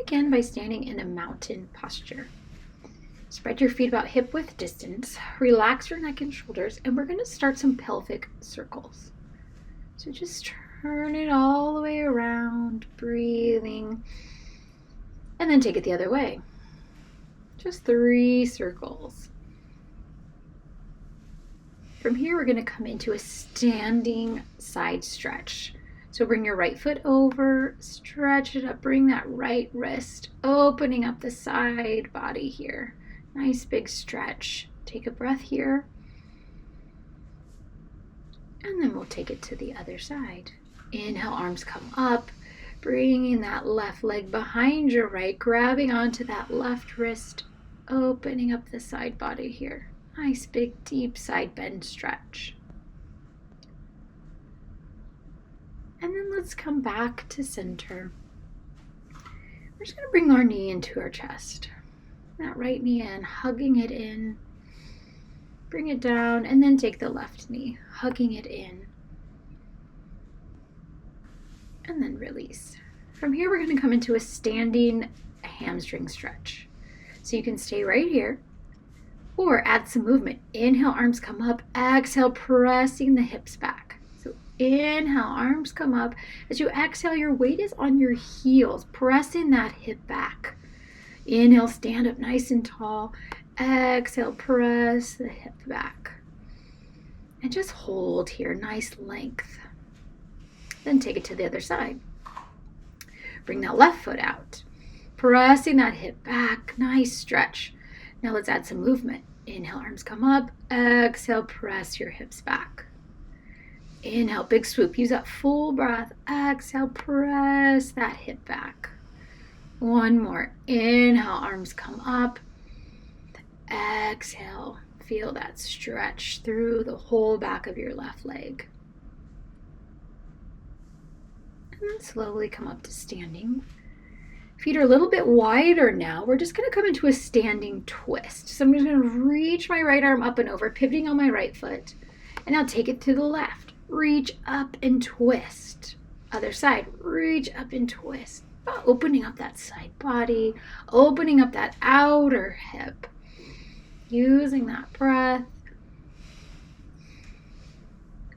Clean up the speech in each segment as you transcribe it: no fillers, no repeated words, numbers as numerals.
begin by standing in a mountain posture. Spread your feet about hip width distance. Relax your neck and shoulders, and we're going to start some pelvic circles. So just turn it all the way around, breathing, and then take it the other way. Just 3 circles. From here, we're going to come into a standing side stretch. So bring your right foot over, stretch it up, bring that right wrist, opening up the side body here. Nice big stretch. Take a breath here. And then we'll take it to the other side. Inhale, arms come up, bringing that left leg behind your right, grabbing onto that left wrist, opening up the side body here. Nice big deep side bend stretch. And then let's come back to center. We're just going to bring our knee into our chest. That right knee in, hugging it in. Bring it down, and then take the left knee, hugging it in. And then release. From here, we're going to come into a standing hamstring stretch. So you can stay right here, or add some movement. Inhale, arms come up. Exhale, pressing the hips back. So inhale, arms come up. As you exhale, your weight is on your heels, pressing that hip back. Inhale, stand up nice and tall. Exhale, press the hip back. And just hold here, nice length. Then take it to the other side. Bring that left foot out. Pressing that hip back, nice stretch. Now let's add some movement. Inhale, arms come up. Exhale, press your hips back. Inhale, big swoop. Use that full breath. Exhale, press that hip back. One more. Inhale, arms come up. Exhale, feel that stretch through the whole back of your left leg. And then slowly come up to standing. Feet are a little bit wider now. We're just going to come into a standing twist. So I'm just going to reach my right arm up and over, pivoting on my right foot. And now take it to the left. Reach up and twist. Other side, reach up and twist. Opening up that side body, opening up that outer hip. Using that breath.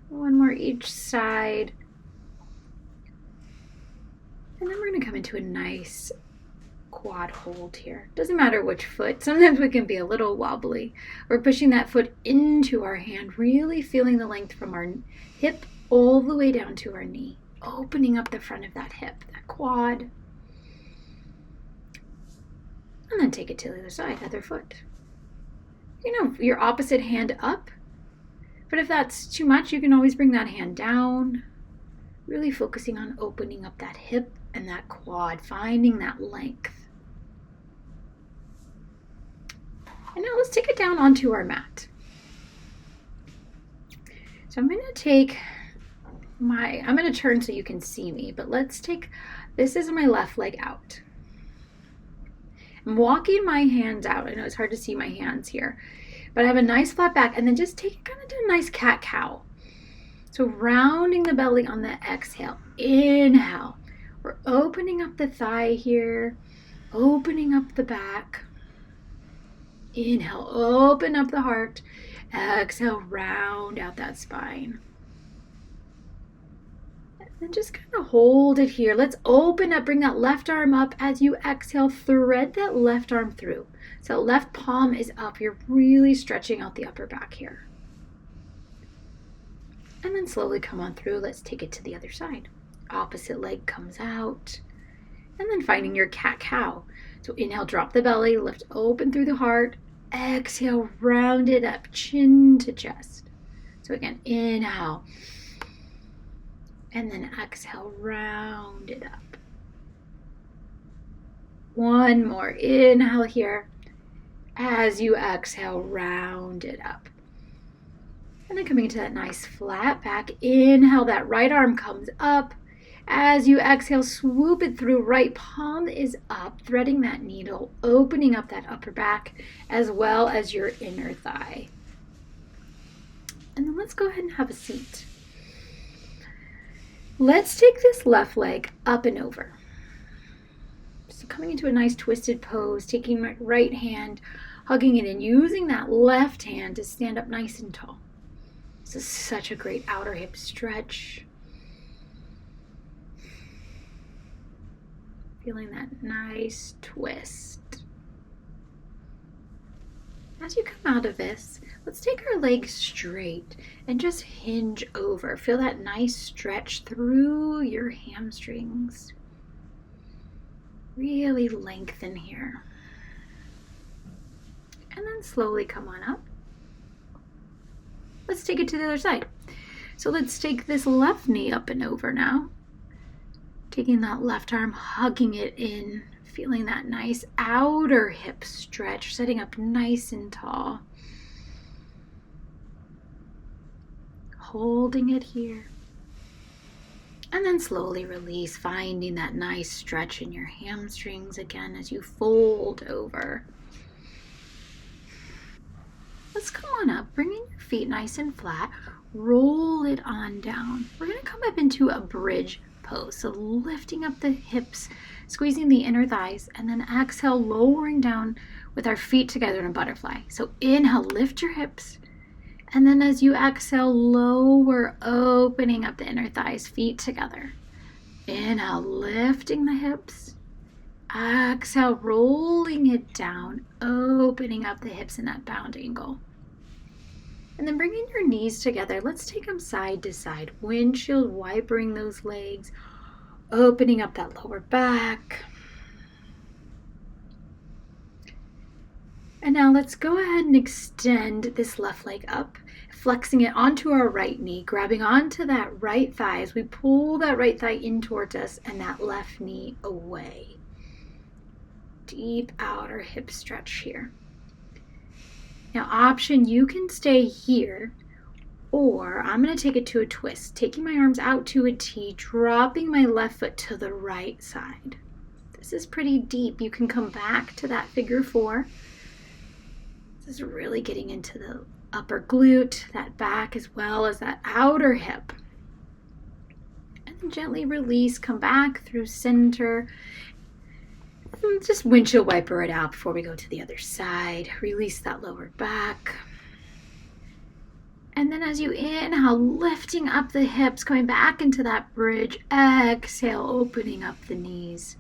One more each side. And then we're going to come into a nice quad hold here. Doesn't matter which foot. Sometimes we can be a little wobbly. We're pushing that foot into our hand, really feeling the length from our hip all the way down to our knee. Opening up the front of that hip, that quad. And then take it to the other side, other foot. You know, your opposite hand up. But if that's too much, you can always bring that hand down. Really focusing on opening up that hip and that quad, finding that length. And now let's take it down onto our mat. So I'm going to turn so you can see me, but this is my left leg out. I'm walking my hands out. I know it's hard to see my hands here, but I have a nice flat back, and then just kind of do a nice cat-cow. So rounding the belly on the exhale. Inhale. We're opening up the thigh here, opening up the back. Inhale, open up the heart. Exhale, round out that spine. And just kind of hold it here. Let's open up, bring that left arm up. As you exhale, thread that left arm through. So left palm is up. You're really stretching out the upper back here. And then slowly come on through. Let's take it to the other side. Opposite leg comes out. And then finding your cat-cow. So inhale, drop the belly, lift open through the heart. Exhale, round it up, chin to chest. So again, inhale. And then exhale, round it up. One more. Inhale here. As you exhale, round it up. And then coming into that nice flat back. Inhale, that right arm comes up. As you exhale, swoop it through. Right palm is up, threading that needle, opening up that upper back as well as your inner thigh. And then let's go ahead and have a seat. Let's take this left leg up and over. So coming into a nice twisted pose, taking my right hand, hugging it in, using that left hand to stand up nice and tall. This is such a great outer hip stretch. Feeling that nice twist. As you come out of this, let's take our legs straight and just hinge over. Feel that nice stretch through your hamstrings. Really lengthen here. And then slowly come on up. Let's take it to the other side. So let's take this left knee up and over now. Taking that left arm, hugging it in. Feeling that nice outer hip stretch, sitting up nice and tall. Holding it here. And then slowly release, finding that nice stretch in your hamstrings again as you fold over. Let's come on up, bringing your feet nice and flat. Roll it on down. We're going to come up into a bridge pose. So lifting up the hips, squeezing the inner thighs, and then exhale, lowering down with our feet together in a butterfly. So inhale, lift your hips. And then as you exhale, lower, opening up the inner thighs, feet together. Inhale, lifting the hips. Exhale, rolling it down, opening up the hips in that bound angle. And then bringing your knees together, let's take them side to side. Windshield wipering those legs, opening up that lower back. And now let's go ahead and extend this left leg up, flexing it onto our right knee, grabbing onto that right thigh as we pull that right thigh in towards us and that left knee away. Deep outer hip stretch here. Now option, you can stay here, or I'm going to take it to a twist, taking my arms out to a T, dropping my left foot to the right side. This is pretty deep. You can come back to that figure four. This is really getting into the upper glute, that back as well as that outer hip. And then gently release, come back through center. And just windshield wiper it out before we go to the other side. Release that lower back. And then as you inhale, lifting up the hips, going back into that bridge. Exhale, opening up the knees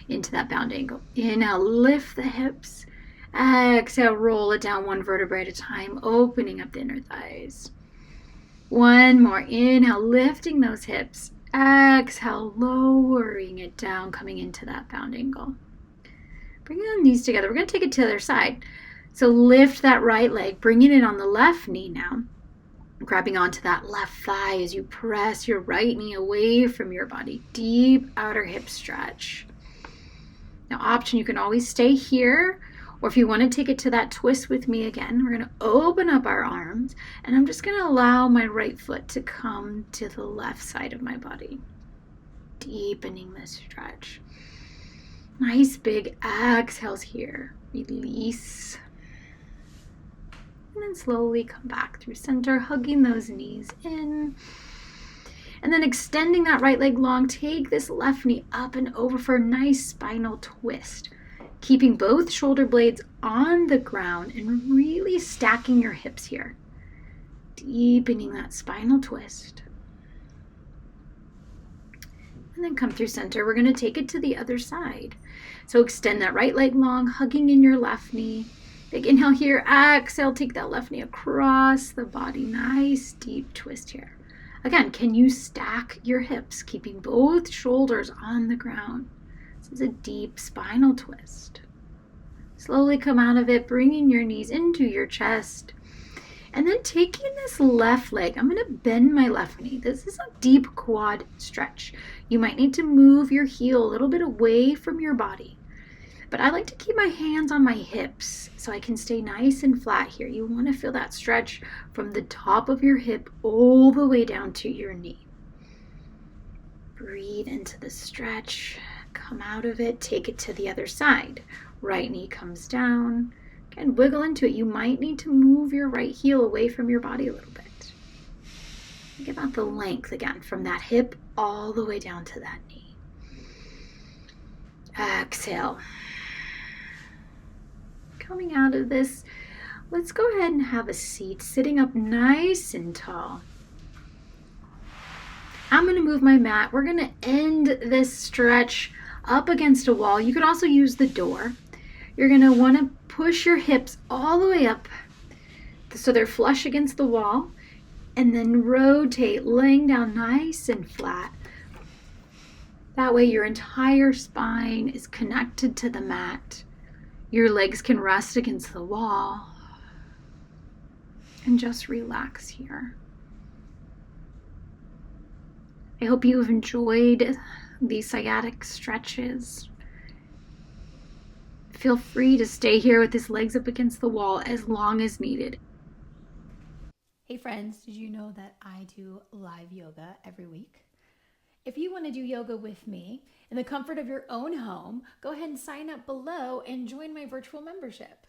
into that bound angle. Inhale, lift the hips. Exhale, roll it down one vertebrae at a time, opening up the inner thighs. One more. Inhale, lifting those hips. Exhale, lowering it down, coming into that bound angle. Bringing the knees together. We're going to take it to the other side. So lift that right leg, bringing it on the left knee now. Grabbing onto that left thigh as you press your right knee away from your body. Deep outer hip stretch. Now option, you can always stay here, or if you want to take it to that twist with me again, we're going to open up our arms, and I'm just going to allow my right foot to come to the left side of my body. Deepening this stretch. Nice big exhales here. Release. And then slowly come back through center, hugging those knees in. And then extending that right leg long, take this left knee up and over for a nice spinal twist. Keeping both shoulder blades on the ground and really stacking your hips here. Deepening that spinal twist. And then come through center. We're going to take it to the other side. So extend that right leg long, hugging in your left knee. Big inhale here. Exhale, take that left knee across the body. Nice deep twist here. Again, can you stack your hips, keeping both shoulders on the ground? This is a deep spinal twist. Slowly come out of it, bringing your knees into your chest. And then taking this left leg, I'm going to bend my left knee. This is a deep quad stretch. You might need to move your heel a little bit away from your body. But I like to keep my hands on my hips so I can stay nice and flat here. You want to feel that stretch from the top of your hip all the way down to your knee. Breathe into the stretch. Come out of it. Take it to the other side. Right knee comes down. Again, wiggle into it. You might need to move your right heel away from your body a little bit. Think about the length again from that hip all the way down to that knee. Exhale. Coming out of this, let's go ahead and have a seat, sitting up nice and tall. I'm going to move my mat. We're going to end this stretch up against a wall. You could also use the door. You're going to want to push your hips all the way up so they're flush against the wall, and then rotate, laying down nice and flat. That way your entire spine is connected to the mat. Your legs can rest against the wall. And just relax here. I hope you have enjoyed these sciatic stretches. Feel free to stay here with his legs up against the wall as long as needed. Hey friends, did you know that I do live yoga every week? If you want to do yoga with me in the comfort of your own home, go ahead and sign up below and join my virtual membership.